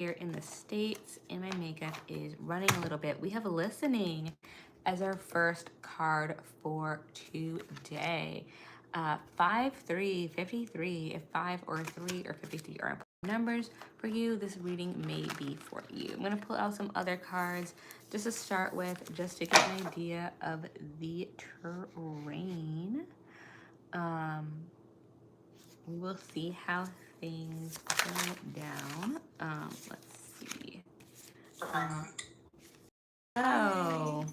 here in the States and my makeup is running a little bit. We have listening as our first card for today. 5, 3, 53. If 5 or 3 or 53 are important numbers for you, this reading may be for you. I'm going to pull out some other cards just to start with, just to get an idea of the terrain. We will see how things go down. Let's see. Oh.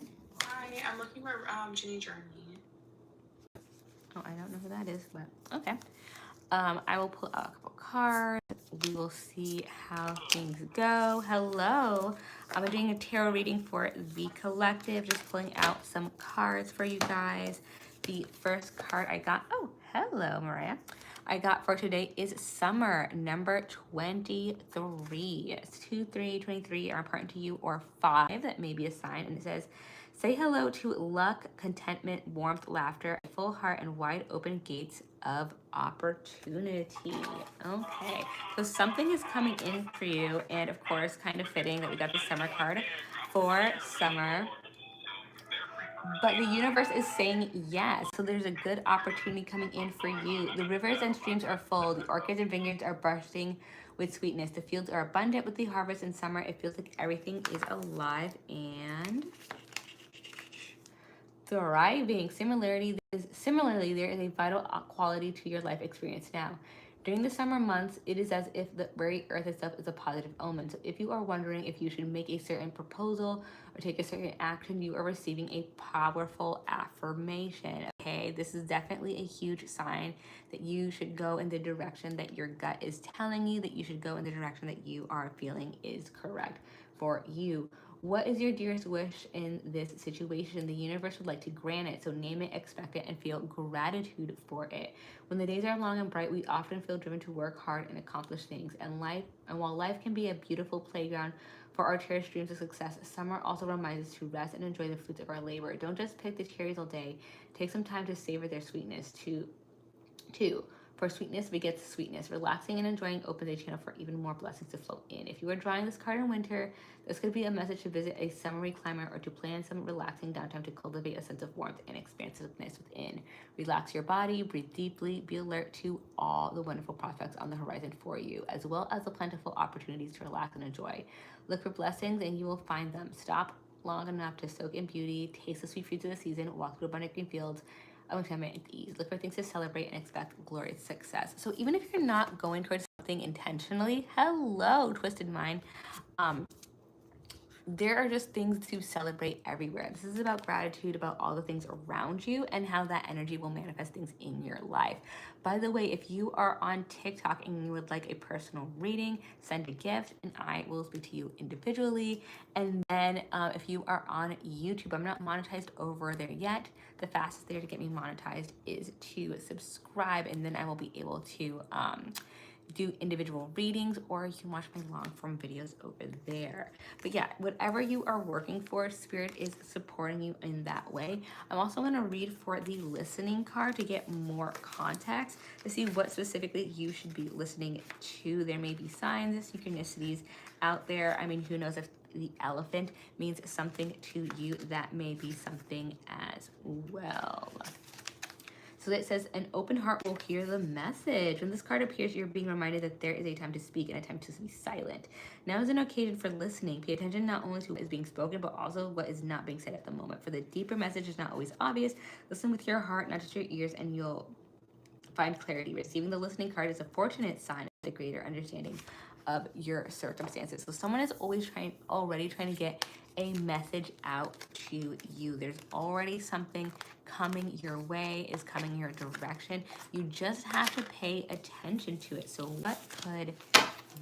Hi, I'm looking for Ginny Journey. Oh, I don't know who that is, but okay. I will pull out a couple cards. We will see how things go. Hello. I'm doing a tarot reading for the collective, just pulling out some cards for you guys. The first card I got, oh, hello, Mariah. I got for today is Summer, number 23. It's 2, 3, 23 are important to you, or 5, that may be a sign. And it says, say hello to luck, contentment, warmth, laughter, a full heart, and wide open gates of opportunity. Okay, so something is coming in for you, and of course, kind of fitting that we got the Summer card for Summer. But the universe is saying yes. So there's a good opportunity coming in for you. The rivers and streams are full. The orchards and vineyards are bursting with sweetness. The fields are abundant with the harvest in summer. It feels like everything is alive and thriving. Similarly, there is a vital quality to your life experience now. During the summer months, it is as if the very earth itself is a positive omen. So if you are wondering if you should make a certain proposal or take a certain action, you are receiving a powerful affirmation. Okay, this is definitely a huge sign that you should go in the direction that your gut is telling you that you should go in the direction that you are feeling is correct for you. What is your dearest wish in this situation? The universe would like to grant it, so name it, expect it, and feel gratitude for it. When the days are long and bright, we often feel driven to work hard and accomplish things. And while life can be a beautiful playground for our cherished dreams of success, summer also reminds us to rest and enjoy the fruits of our labor. Don't just pick the cherries all day. Take some time to savor their sweetness too. For sweetness begets sweetness. Relaxing and enjoying opens a channel for even more blessings to flow in. If you are drawing this card in winter, this could be a message to visit a summery climate or to plan some relaxing downtime to cultivate a sense of warmth and expansiveness within. Relax your body, breathe deeply, be alert to all the wonderful prospects on the horizon for you, as well as the plentiful opportunities to relax and enjoy. Look for blessings and you will find them. Stop long enough to soak in beauty, taste the sweet fruits of the season, walk through abundant green fields, of enjoyment and ease. Look for things to celebrate and expect glorious success. So even if you're not going towards something intentionally, hello, Twisted Mind. There are just things to celebrate everywhere. This is about gratitude, about all the things around you and how that energy will manifest things in your life. By the way, if you are on TikTok and you would like a personal reading, send a gift and I will speak to you individually. And then if you are on YouTube, I'm not monetized over there yet. The fastest way to get me monetized is to subscribe, and then I will be able to do individual readings, or you can watch my long form videos over there. But yeah, whatever you are working for, Spirit is supporting you in that way. I'm also going to read for the listening card to get more context, to see what specifically you should be listening to. There may be signs, synchronicities out there. I mean, who knows if the elephant means something to you, that may be something as well. So it says, an open heart will hear the message. When this card appears, you're being reminded that there is a time to speak and a time to be silent. Now is an occasion for listening. Pay attention not only to what is being spoken, but also what is not being said at the moment. For the deeper message is not always obvious. Listen with your heart, not just your ears, and you'll find clarity. Receiving the listening card is a fortunate sign of the greater understanding of your circumstances. So someone is already trying to get a message out to you. There's already something coming your way, is coming your direction. You just have to pay attention to it. So what could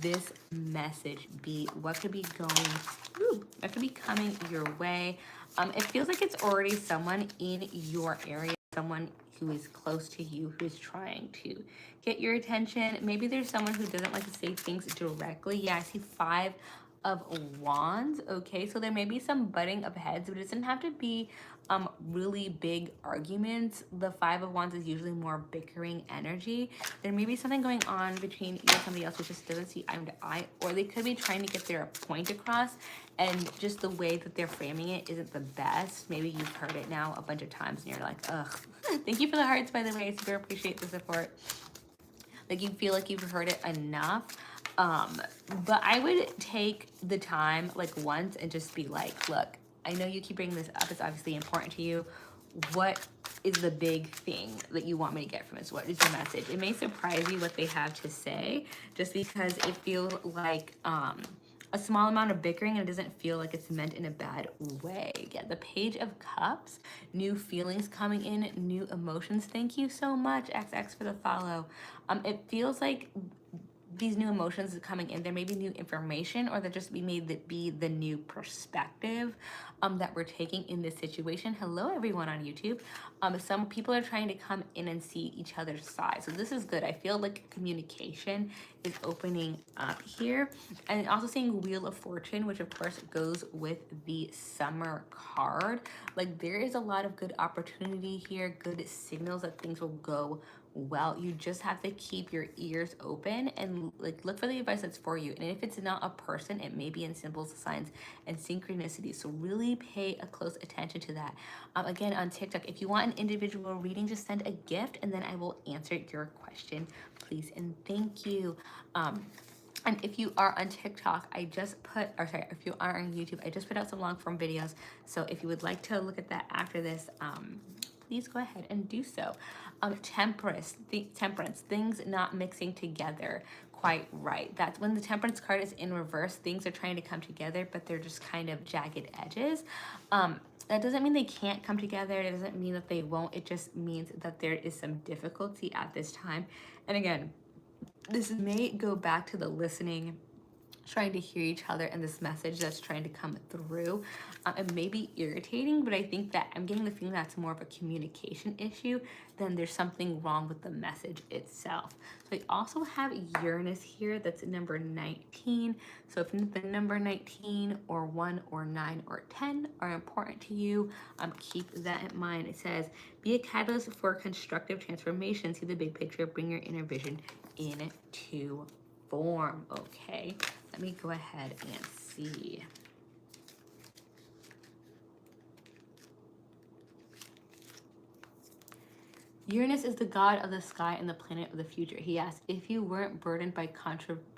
this message be? What could be what could be coming your way? It feels like it's already someone in your area, someone who is close to you, who is trying to get your attention. Maybe there's someone who doesn't like to say things directly. Yeah, I see 5 of Wands, okay? So there may be some butting of heads, but it doesn't have to be really big arguments. The Five of Wands is usually more bickering energy. There may be something going on between you and somebody else who just doesn't see eye to eye, or they could be trying to get their point across, and just the way that they're framing it isn't the best. Maybe you've heard it now a bunch of times and you're like, ugh. Thank you for the hearts, by the way. I super appreciate the support. Like, you feel like you've heard it enough. But I would take the time like once and just be like, look, I know you keep bringing this up. It's obviously important to you. What is the big thing that you want me to get from this? What is the message? It may surprise you what they have to say, just because it feels like a small amount of bickering, and it doesn't feel like it's meant in a bad way. Yeah, the Page of Cups, new feelings coming in, new emotions. Thank you so much, XX, for the follow. It feels like these new emotions are coming in. There may be new information, or there just be the new perspective that we're taking in this situation. Hello, everyone on YouTube. Some people are trying to come in and see each other's side. So this is good. I feel like communication is opening up here. And also seeing Wheel of Fortune, which of course goes with the Summer card. Like, there is a lot of good opportunity here, good signals that things will go well. You just have to keep your ears open and like look for the advice that's for you. And if it's not a person, it may be in symbols, signs, and synchronicities. So really pay a close attention to that. Again, on TikTok, if you want an individual reading, just send a gift and then I will answer your question, please and thank you. And if you are on TikTok, if you are on YouTube, I just put out some long form videos. So if you would like to look at that after this, please go ahead and do so. Temperance, things not mixing together quite right. That's when the Temperance card is in reverse. Things are trying to come together, but they're just kind of jagged edges. That doesn't mean they can't come together. It doesn't mean that they won't. It just means that there is some difficulty at this time. And again, this may go back to the listening, trying to hear each other, and this message that's trying to come through. It may be irritating, but I think that I'm getting the feeling that's more of a communication issue than there's something wrong with the message itself. So I also have Uranus here, that's number 19. So if the number 19 or 1 or 9 or 10 are important to you, keep that in mind. It says, be a catalyst for constructive transformation. See the big picture, bring your inner vision into form. Okay, let me go ahead and see. Uranus is the god of the sky and the planet of the future. He asks, if you weren't burdened by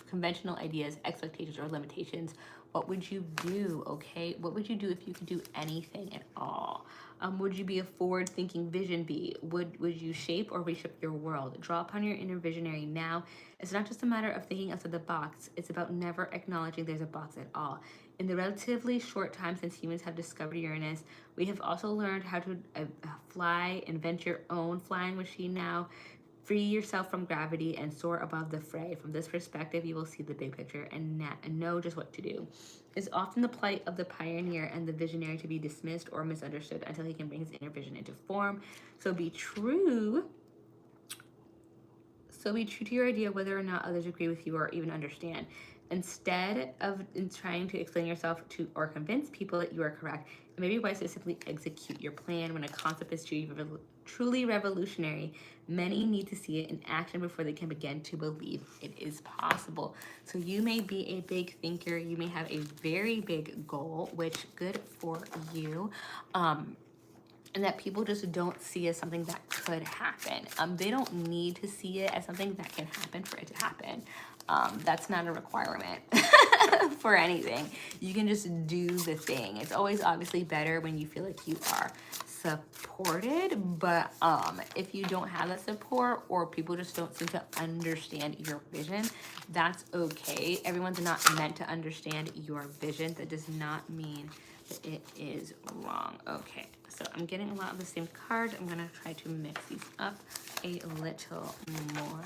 conventional ideas, expectations, or limitations, what would you do? Okay, what would you do if you could do anything at all? Would you be a forward-thinking vision bee? Would you shape or reshape your world? Draw upon your inner visionary now. It's not just a matter of thinking outside the box. It's about never acknowledging there's a box at all. In the relatively short time since humans have discovered Uranus, we have also learned how to fly, invent your own flying machine now. Free yourself from gravity and soar above the fray. From this perspective, you will see the big picture and know just what to do. It's often the plight of the pioneer and the visionary to be dismissed or misunderstood until he can bring his inner vision into form. So be true to your idea, whether or not others agree with you or even understand. Instead of trying to explain yourself to or convince people that you are correct, it may be wise to simply execute your plan. When a concept is truly revolutionary, many need to see it in action before they can begin to believe it is possible. So you may be a big thinker. You may have a very big goal, which good for you. And that people just don't see as something that could happen. They don't need to see it as something that can happen for it to happen. That's not a requirement for anything. You can just do the thing. It's always obviously better when you feel like you are supported, but if you don't have that support or people just don't seem to understand your vision, that's okay. Everyone's not meant to understand your vision. That does not mean that it is wrong. Okay, so I'm getting a lot of the same cards. I'm gonna try to mix these up a little more.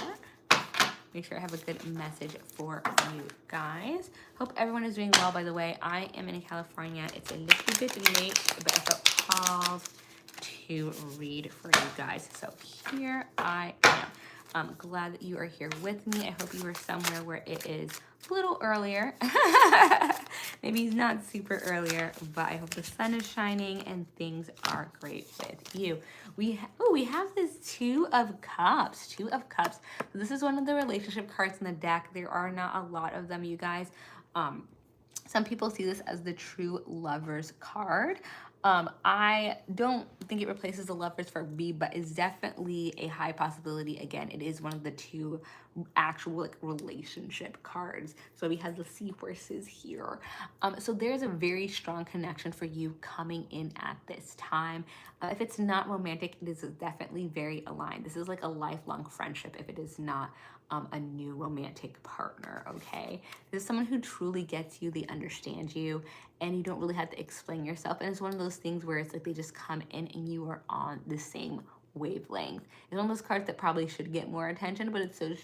Make sure I have a good message for you guys. Hope everyone is doing well, by the way. I am in California. It's a little bit late, but I felt called to read for you guys. So here I am. I'm glad that you are here with me. I hope you are somewhere where it is a little earlier. Maybe not super earlier, but I hope the sun is shining and things are great with you. We have this Two of Cups. Two of Cups. So this is one of the relationship cards in the deck. There are not a lot of them, you guys. Some people see this as the true lovers card. I don't think it replaces the lovers for me, but it's definitely a high possibility. Again, it is one of the two actual like relationship cards. So we have the seahorses here. So there's a very strong connection for you coming in at this time. If it's not romantic, it is definitely very aligned. This is like a lifelong friendship if it is not a new romantic partner, okay? This is someone who truly gets you, they understand you, and you don't really have to explain yourself. And it's one of those things where it's like they just come in and you are on the same wavelength. It's one of those cards that probably should get more attention, but it's so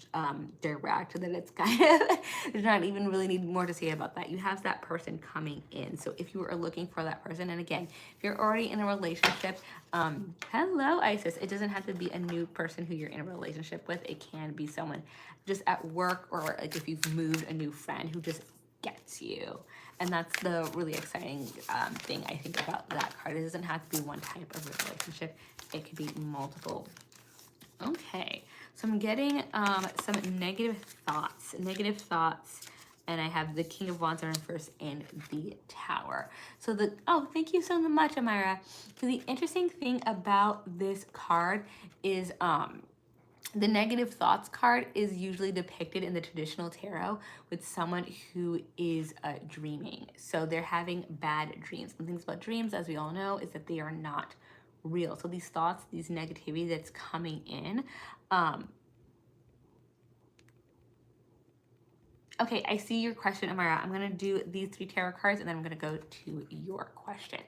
direct that it's kind of, there's not even really need more to say about that. You have that person coming in. So if you are looking for that person, and again, if you're already in a relationship, hello, Isis. It doesn't have to be a new person who you're in a relationship with. It can be someone just at work, or like if you've moved, a new friend who just gets you. And that's the really exciting thing I think about that card. It doesn't have to be one type of relationship. It could be multiple. Okay, so I'm getting some negative thoughts, and I have the King of Wands on first and the Tower. So thank you so much, Amira. So the interesting thing about this card is the negative thoughts card is usually depicted in the traditional tarot with someone who is dreaming. So they're having bad dreams. And things about dreams, as we all know, is that they are not real. So these thoughts, these negativity that's coming in. Okay, I see your question, Amara. I'm going to do these 3 tarot cards, and then I'm going to go to your question.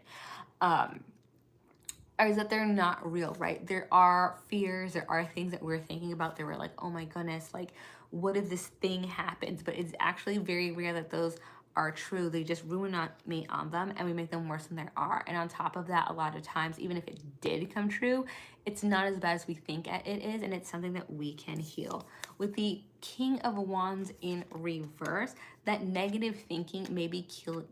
Is that they're not real, right? There are fears, there are things that we're thinking about that we're like, oh my goodness, like, what if this thing happens? But it's actually very rare that those are true. They just ruminate on them and we make them worse than they are. And on top of that, a lot of times, even if it did come true, it's not as bad as we think it is, and it's something that we can heal. With the King of Wands in reverse, that negative thinking may be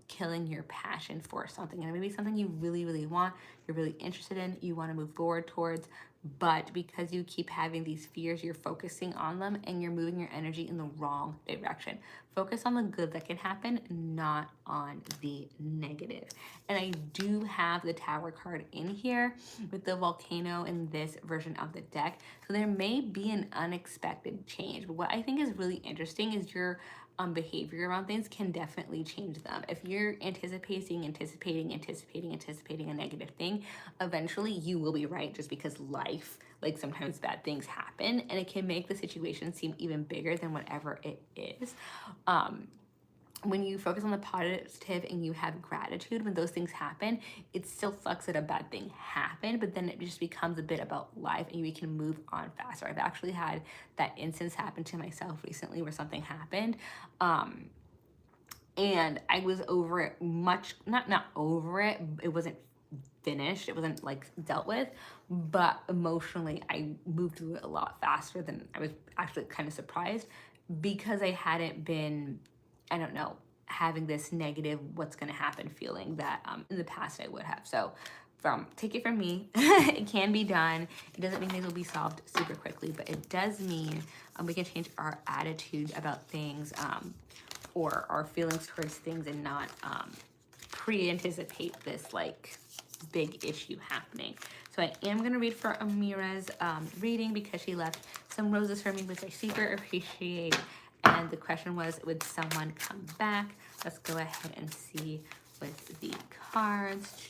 killing your passion for something. And it may be something you really, really want, you're really interested in, you want to move forward towards, but because you keep having these fears, you're focusing on them and you're moving your energy in the wrong direction. Focus on the good that can happen, not on the negative. And I do have the Tower card in here with the volcano in this version of the deck. So there may be an unexpected change. But what I think is really interesting is your behavior around things can definitely change them. If you're anticipating a negative thing, eventually you will be right, just because life, like sometimes bad things happen, and it can make the situation seem even bigger than whatever it is. When you focus on the positive and you have gratitude when those things happen, it still sucks that a bad thing happened, but then it just becomes a bit about life and we can move on faster. I've actually had that instance happen to myself recently where something happened. And I was over it not over it. It wasn't finished. It wasn't like dealt with, but emotionally I moved through it a lot faster than I was actually kind of surprised, because I hadn't been, I don't know, having this negative what's going to happen feeling that in the past I would have. So take it from me, it can be done. It doesn't mean things will be solved super quickly, but it does mean we can change our attitude about things, or our feelings towards things, and not pre-anticipate this like big issue happening. So I am going to read for Amira's reading because she left some roses for me, which I super appreciate. And the question was, would someone come back? Let's go ahead and see with the cards.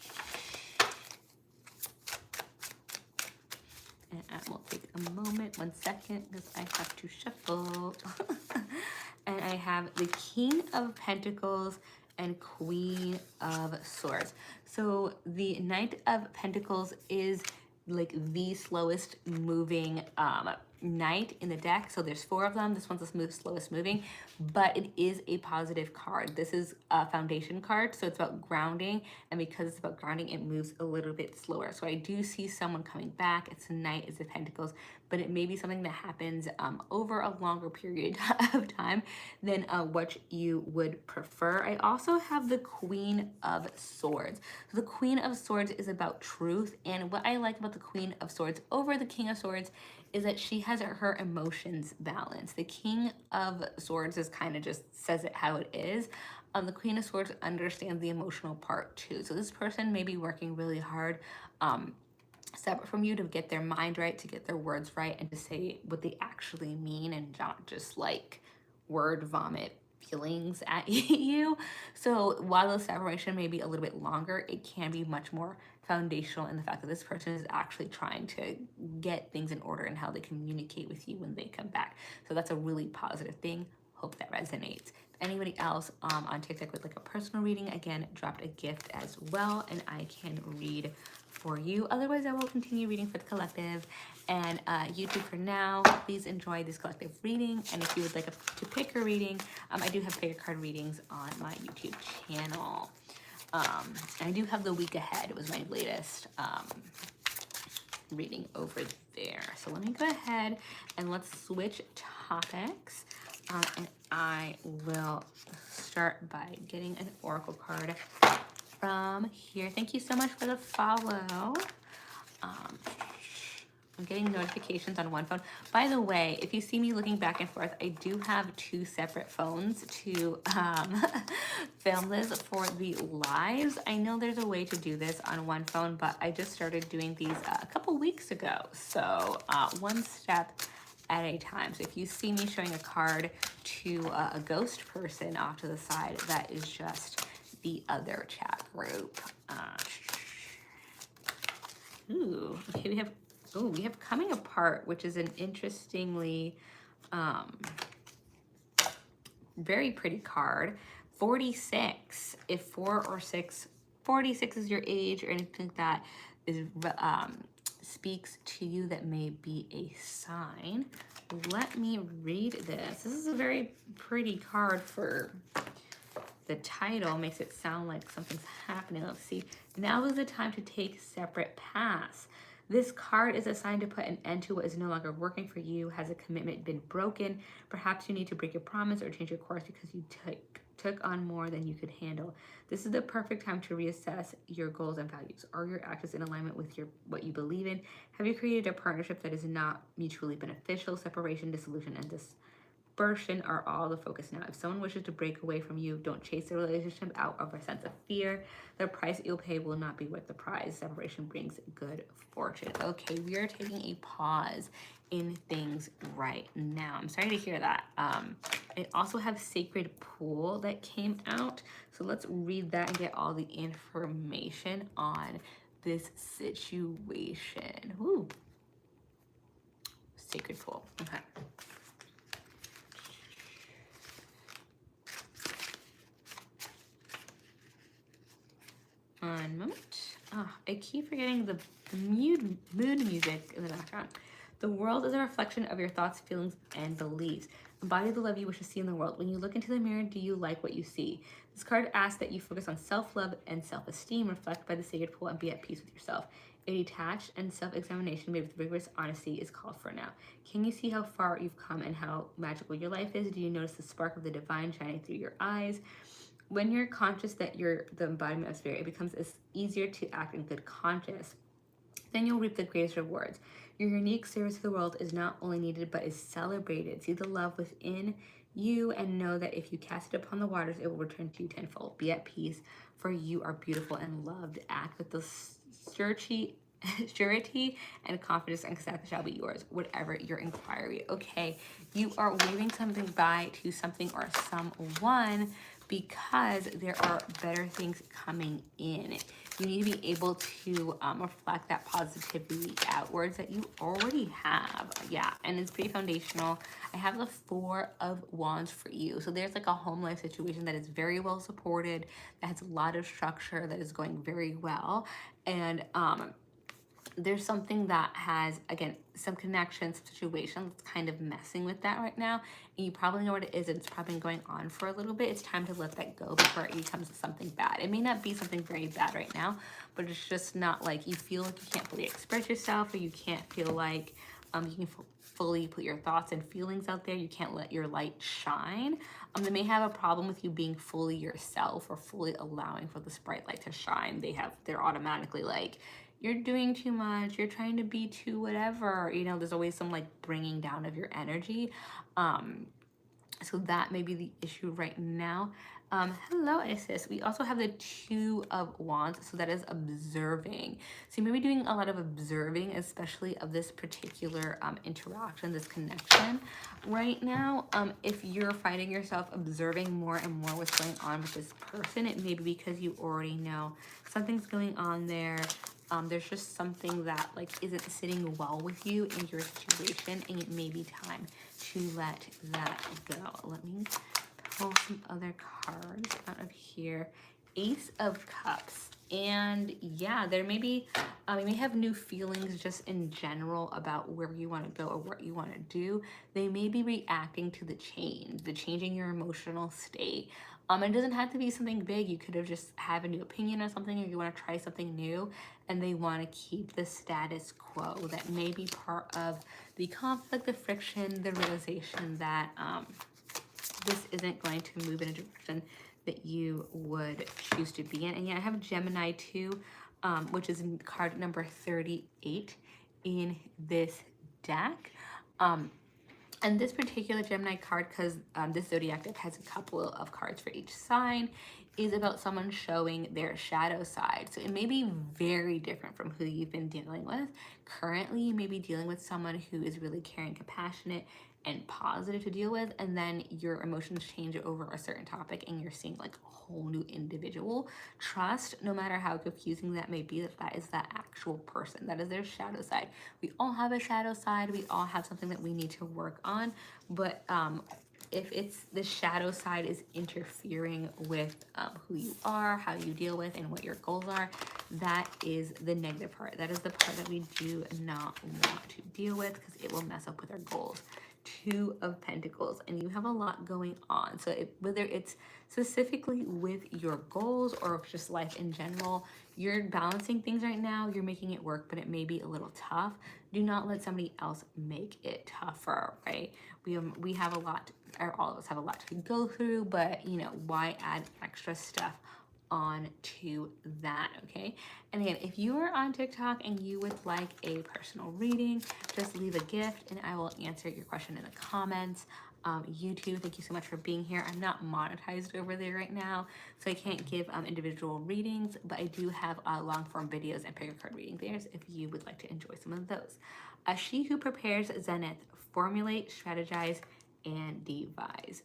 And it will take a moment, 1 second, because I have to shuffle. And I have the King of Pentacles and Queen of Swords. So the Knight of Pentacles is like the slowest moving knight in the deck. So there's 4 of them. This one's the slowest moving, but it is a positive card. This is a foundation card, so it's about grounding, and because it's about grounding, it moves a little bit slower. So I do see someone coming back. It's a Knight, it's the Pentacles. but it may be something that happens over a longer period of time than what you would prefer. I also have the Queen of Swords. So the Queen of Swords is about truth, and what I like about the Queen of Swords over the King of Swords is that she has her emotions balanced. The King of Swords is kind of just says it how it is. The Queen of Swords understands the emotional part too. So this person may be working really hard separate from you to get their mind right, to get their words right, and to say what they actually mean and not just like word vomit feelings at you. So while the separation may be a little bit longer, it can be much more foundational in the fact that this person is actually trying to get things in order and how they communicate with you when they come back. So that's a really positive thing. Hope that resonates. If anybody else on TikTok would like a personal reading, again, dropped a gift as well, and I can read for you. Otherwise, I will continue reading for the collective and YouTube for now. Please enjoy this collective reading, and if you would like to pick a reading, I do have figure card readings on my YouTube channel. I do have the week ahead. It was my latest reading over there. So let me go ahead and let's switch topics. And I will start by getting an oracle card from here. Thank you so much for the follow. I'm getting notifications on one phone. By the way, if you see me looking back and forth, I do have two separate phones to film this for the lives. I know there's a way to do this on one phone, but I just started doing these a couple weeks ago. So one step at a time. So if you see me showing a card to a ghost person off to the side, that is just the other chat group. Okay, we have coming apart, which is an interestingly very pretty card. 46, if 4 or 6, 46 is your age or anything like that, is speaks to you, that may be a sign. Let me read this. This is a very pretty card. For the title makes it sound like something's happening. Let's see. Now is the time to take separate paths. This card is a sign to put an end to what is no longer working for you. Has a commitment been broken? Perhaps you need to break your promise or change your course because you took on more than you could handle. This is the perfect time to reassess your goals and values. Are your actions in alignment with what you believe in? Have you created a partnership that is not mutually beneficial? Separation, dissolution, and dispersion are all the focus now. If someone wishes to break away from you, don't chase the relationship out of a sense of fear. The price you'll pay will not be worth the prize. Separation brings good fortune. Okay, we are taking a pause in things right now. I'm sorry to hear that. I also have Sacred Pool that came out. So let's read that and get all the information on this situation. Ooh. Sacred Pool. Okay. One moment. Oh, I keep forgetting the mood music in the background. The world is a reflection of your thoughts, feelings, and beliefs. Embody the love you wish to see in the world. When you look into the mirror, do you like what you see? This card asks that you focus on self-love and self-esteem, reflect by the sacred pool, and be at peace with yourself. A detached and self-examination made with rigorous honesty is called for now. Can you see how far you've come and how magical your life is? Do you notice the spark of the divine shining through your eyes? When you're conscious that you're the embodiment of spirit, it becomes easier to act in good conscience. Then you'll reap the greatest rewards. Your unique service to the world is not only needed, but is celebrated. See the love within you and know that if you cast it upon the waters, it will return to you tenfold. Be at peace, for you are beautiful and loved. Act with the surety and confidence, and success shall be yours, whatever your inquiry. Okay, you are waving something by to something or someone because there are better things coming in. You need to be able to reflect that positivity outwards that you already have. Yeah, and it's pretty foundational. I have the 4 of Wands for you. So there's like a home life situation that is very well supported, that has a lot of structure, that is going very well. And there's something that has, again, some connection, some situation that's kind of messing with that right now. And you probably know what it is, and it's probably been going on for a little bit. It's time to let that go before it becomes something bad. It may not be something very bad right now, but it's just not like you feel like you can't fully express yourself, or you can't feel like You can fully put your thoughts and feelings out there. You can't let your light shine. They may have a problem with you being fully yourself or fully allowing for this bright light to shine. They're automatically like, you're doing too much, you're trying to be too whatever. You know, there's always some like bringing down of your energy. So that may be the issue right now. Hello, Isis. We also have the Two of Wands, so that is observing. So you may be doing a lot of observing, especially of this particular interaction, this connection right now. If you're finding yourself observing more and more what's going on with this person, it may be because you already know something's going on there. There's just something that like isn't sitting well with you in your situation, and it may be time to let that go. Let me pull some other cards out of here. Ace of Cups. And yeah, there may be, you may have new feelings just in general about where you want to go or what you want to do. They may be reacting to the changing your emotional state. It doesn't have to be something big. You could have just have a new opinion on something, or you want to try something new, and they want to keep the status quo. That may be part of the conflict, the friction, the realization that this isn't going to move in a direction that you would choose to be in. And yeah, I have Gemini too, which is card number 38 in this deck. And this particular Gemini card, because this zodiac deck has a couple of cards for each sign, is about someone showing their shadow side. So it may be very different from who you've been dealing with. Currently, you may be dealing with someone who is really caring, compassionate, and positive to deal with, and then your emotions change over a certain topic and you're seeing like a whole new individual. Trust, no matter how confusing that may be, that is that actual person. That is their shadow side. We all have a shadow side. We all have something that we need to work on, but if it's the shadow side is interfering with who you are, how you deal with, and what your goals are, that is the negative part. That is the part that we do not want to deal with, because it will mess up with our goals. Two of Pentacles, and you have a lot going on. So whether it's specifically with your goals or just life in general, you're balancing things right now, you're making it work, but it may be a little tough. Do not let somebody else make it tougher, right? We have a lot, or all of us have a lot to go through, but you know, why add extra stuff on to that, okay? And again, if you are on TikTok and you would like a personal reading, just leave a gift and I will answer your question in the comments. YouTube, thank you so much for being here. I'm not monetized over there right now, so I can't give individual readings, but I do have long form videos and pick a card reading there if you would like to enjoy some of those. She who prepares zenith, formulate, strategize, and devise.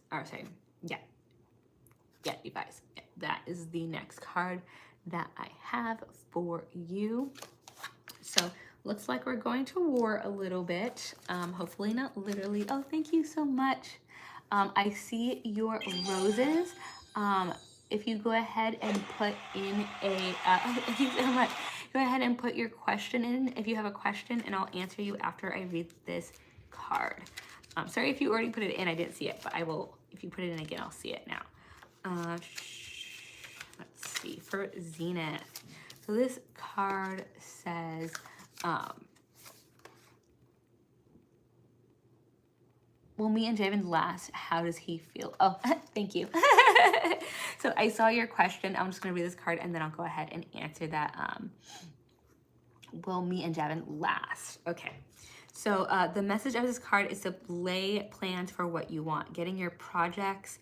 Devise. Yeah, that is the next card that I have for you. So looks like we're going to war a little bit. Hopefully not literally. Oh, thank you so much. I see your roses. If you go ahead and put in a, thank you so much. Go ahead and put your question in if you have a question, and I'll answer you after I read this card. Sorry if you already put it in, I didn't see it, but I will, if you put it in again, I'll see it now. Let's see, for Zenith. So this card says, will me and Javen last? How does he feel? Oh, thank you. So I saw your question. I'm just going to read this card and then I'll go ahead and answer that. Will me and Javin last? Okay. So the message of this card is to lay plans for what you want. Getting your projects,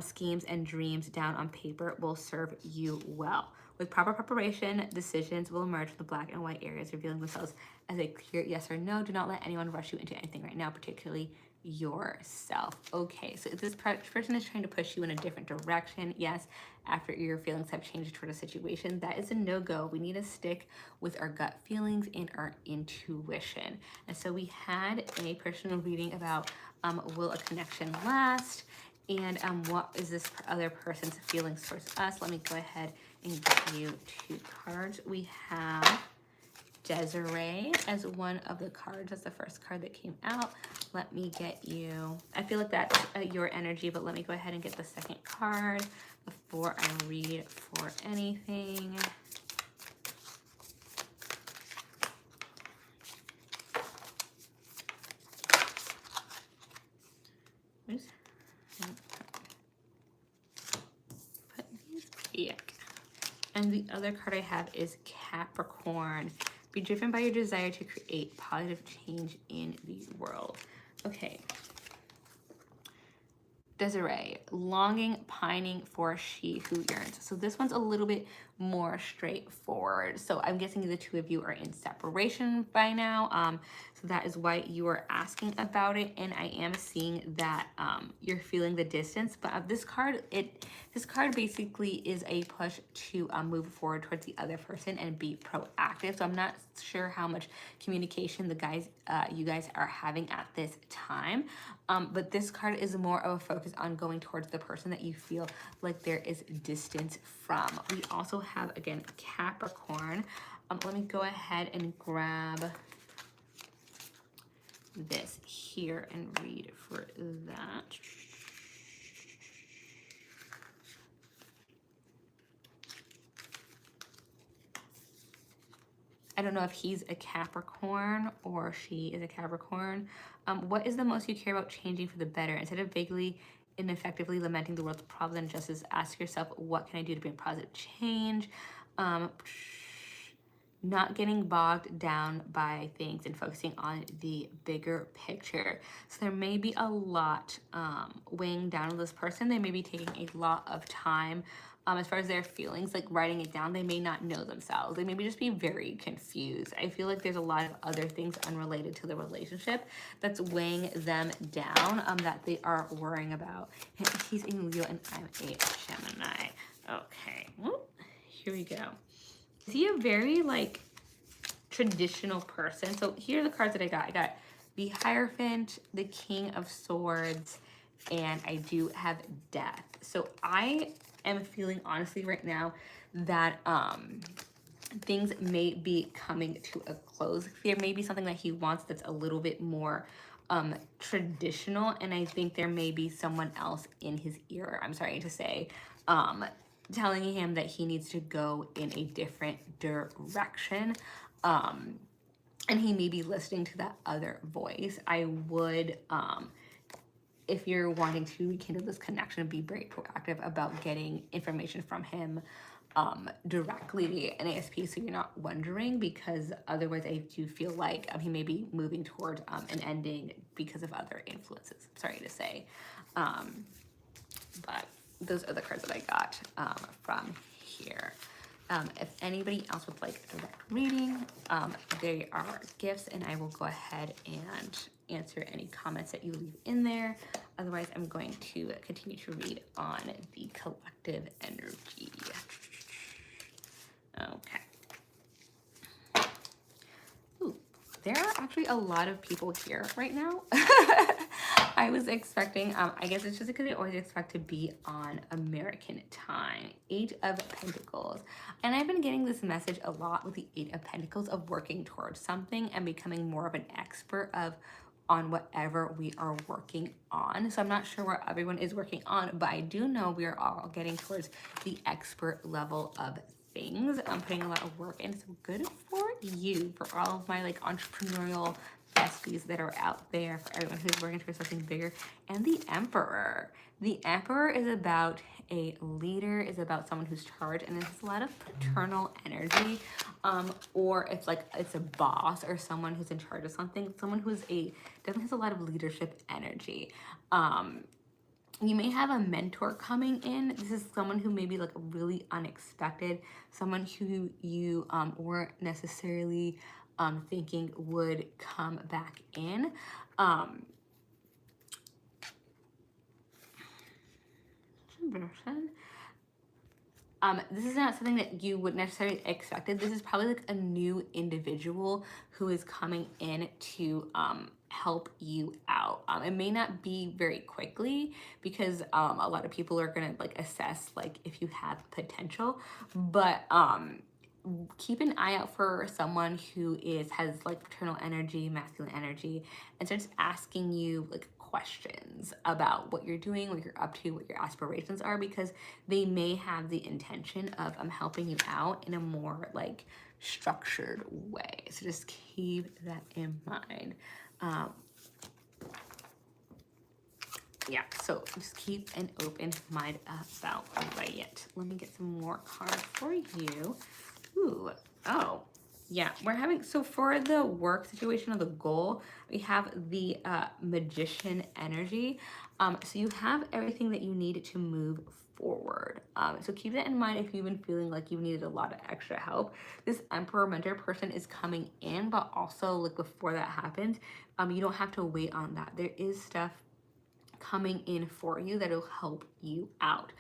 schemes, and dreams down on paper will serve you well. With proper preparation, decisions will emerge from the black and white areas, revealing themselves as a clear yes or no. Do not let anyone rush you into anything right now, particularly yourself. Okay, so if this person is trying to push you in a different direction, yes, after your feelings have changed toward a situation, that is a no-go. We need to stick with our gut feelings and our intuition. And so we had a personal reading about will a connection last, and what is this other person's feelings towards us. Let me go ahead and get you two cards. We have Desiree as one of the cards. That's the first card that came out. Let me get you, I feel like that's your energy, but let me go ahead and get the second card before I read for anything. Yeah. And the other card I have is Capricorn. Be driven by your desire to create positive change in the world. Okay. Desiree, longing, pining for she who yearns. So this one's a little bit more straightforward. So I'm guessing the two of you are in separation by now. So that is why you are asking about it. And I am seeing that you're feeling the distance. But this card basically is a push to move forward towards the other person and be proactive. So I'm not sure how much communication you guys are having at this time. But this card is more of a focus on going towards the person that you feel like there is distance from. We also have, again, Capricorn. Let me go ahead and grab this here and read for that. I don't know if he's a Capricorn or she is a Capricorn. What is the most you care about changing for the better? Instead of vaguely and effectively lamenting the world's problems and injustice, ask yourself, what can I do to bring positive change? Not getting bogged down by things and focusing on the bigger picture. So there may be a lot weighing down on this person. They may be taking a lot of time as far as their feelings, like writing it down. They may not know themselves. They maybe just be very confused. I feel like there's a lot of other things unrelated to the relationship that's weighing them down that they are worrying about. He's a Leo and I'm a Gemini. Okay, well, here we go. Is he a very like traditional person? So here are the cards that I got. I got the Hierophant, the King of Swords, and I do have Death. So I am feeling honestly right now that things may be coming to a close. There may be something that he wants that's a little bit more traditional, and I think there may be someone else in his ear, I'm sorry to say, telling him that he needs to go in a different direction. And he may be listening to that other voice. I would, if you're wanting to rekindle this connection, be very proactive about getting information from him directly in ASP, so you're not wondering, because otherwise I do feel like he may be moving toward an ending because of other influences. Sorry to say. But those are the cards that I got from here. If anybody else would like a direct reading, they are gifts, and I will go ahead and answer any comments that you leave in there. Otherwise, I'm going to continue to read on the collective energy. Okay. Ooh, there are actually a lot of people here right now. I was expecting, I guess it's just because I always expect to be on American time. 8 of Pentacles. And I've been getting this message a lot with the 8 of Pentacles of working towards something and becoming more of an expert on whatever we are working on. So I'm not sure where everyone is working on, but I do know we are all getting towards the expert level of things. I'm putting a lot of work in, so good for you, for all of my like entrepreneurial besties that are out there, for everyone who's working towards something bigger. And the Emperor. The Emperor is about a leader, is about someone who's charged, and it has a lot of paternal energy, or it's like it's a boss or someone who's in charge of something, someone who's definitely has a lot of leadership energy. You may have a mentor coming in. This is someone who may be like really unexpected, someone who you weren't necessarily thinking would come back in. This is not something that you would necessarily expected. This is probably like a new individual who is coming in to help you out. It may not be very quickly because a lot of people are gonna like assess like if you have potential, but keep an eye out for someone who has like paternal energy, masculine energy, and starts asking you like questions about what you're doing, what you're up to, what your aspirations are, because they may have the intention of helping you out in a more like structured way. So just keep that in mind. Yeah, so just keep an open mind about it. Let me get some more cards for you. Ooh, oh, yeah, we're having, so for the work situation or the goal, we have the magician energy. So you have everything that you need to move forward. So keep that in mind if you've been feeling like you needed a lot of extra help. This emperor mentor person is coming in, but also like before that happens, you don't have to wait on that. There is stuff coming in for you that'll help you out.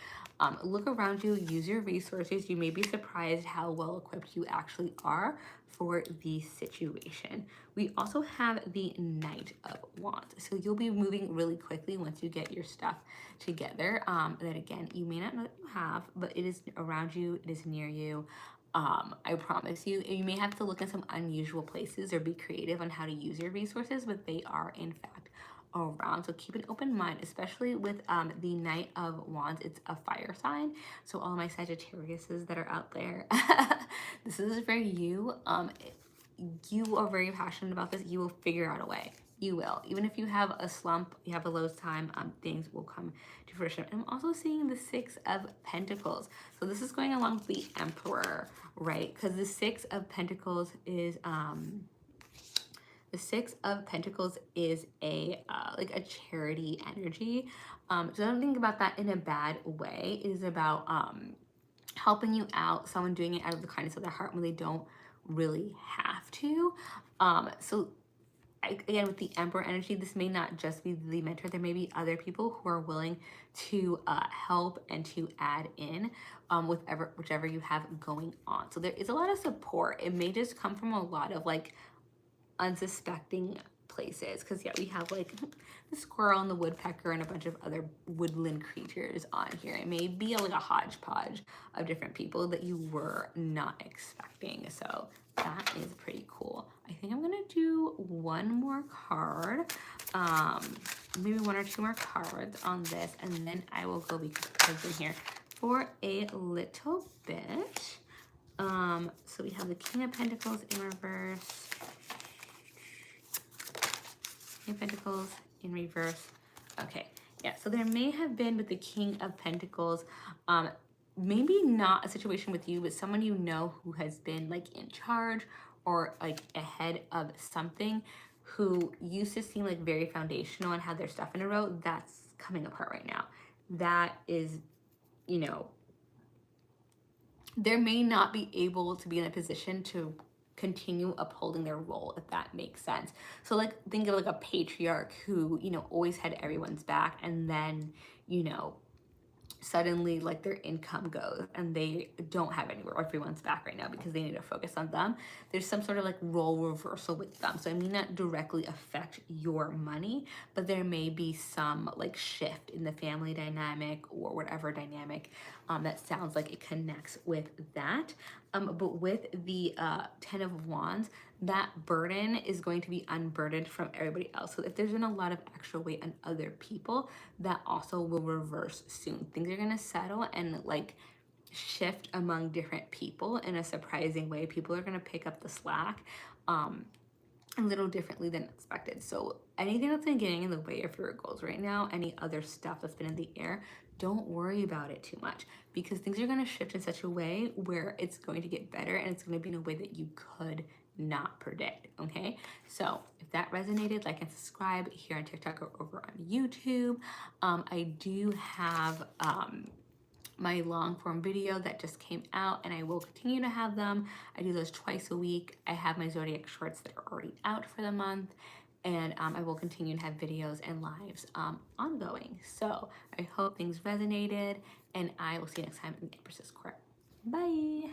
Look around you, use your resources. You may be surprised how well equipped you actually are for the situation. We also have the Knight of Wands. So you'll be moving really quickly once you get your stuff together. That again, you may not know that you have, but it is around you, it is near you. I promise you, you may have to look in some unusual places or be creative on how to use your resources, but they are in fact around. So keep an open mind, especially with the Knight of Wands. It's a fire sign. So all my Sagittariuses that are out there, this is for you. You are very passionate about this. You will figure out a way. You will. Even if you have a slump, you have a low time, things will come to fruition. And I'm also seeing the Six of Pentacles. So this is going along with the Emperor, right? Because the Six of Pentacles is the Six of Pentacles is a like a charity energy. So don't think about that in a bad way. It is about helping you out, someone doing it out of the kindness of their heart when they don't really have to. So again, with the Emperor energy, this may not just be the mentor. There may be other people who are willing to help and to add in whichever you have going on. So there is a lot of support. It may just come from a lot of like unsuspecting places, because yeah, we have like the squirrel and the woodpecker and a bunch of other woodland creatures on here. It may be like a hodgepodge of different people that you were not expecting. So that is pretty cool. I think I'm gonna do one more card, maybe one or two more cards on this, and then I will go because in here for a little bit. So we have the King of Pentacles in reverse, King of Pentacles in reverse. Okay, yeah, so there may have been with the King of Pentacles, maybe not a situation with you, but someone you know who has been like in charge or like ahead of something, who used to seem like very foundational and had their stuff in a row. That's coming apart right now. That is, you know, there may not be able to be in a position to continue upholding their role, if that makes sense. So like think of like a patriarch who, you know, always had everyone's back, and then, you know, suddenly like their income goes and they don't have everyone's back right now because they need to focus on them. There's some sort of like role reversal with them. So I mean, not directly affect your money, but there may be some like shift in the family dynamic or whatever dynamic that sounds like it connects with that. But with the Ten of Wands, that burden is going to be unburdened from everybody else. So if there's been a lot of extra weight on other people, that also will reverse soon. Things are gonna settle and like shift among different people in a surprising way. People are gonna pick up the slack a little differently than expected. So anything that's been getting in the way of your goals right now, any other stuff that's been in the air, don't worry about it too much, because things are going to shift in such a way where it's going to get better, and it's going to be in a way that you could not predict. Okay, so if that resonated, like and subscribe here on TikTok or over on YouTube. I do have my long form video that just came out, and I will continue to have them. I do those twice a week. I have my zodiac shorts that are already out for the month, and I will continue to have videos and lives ongoing. So I hope things resonated, and I will see you next time in the Empress's Court. Bye.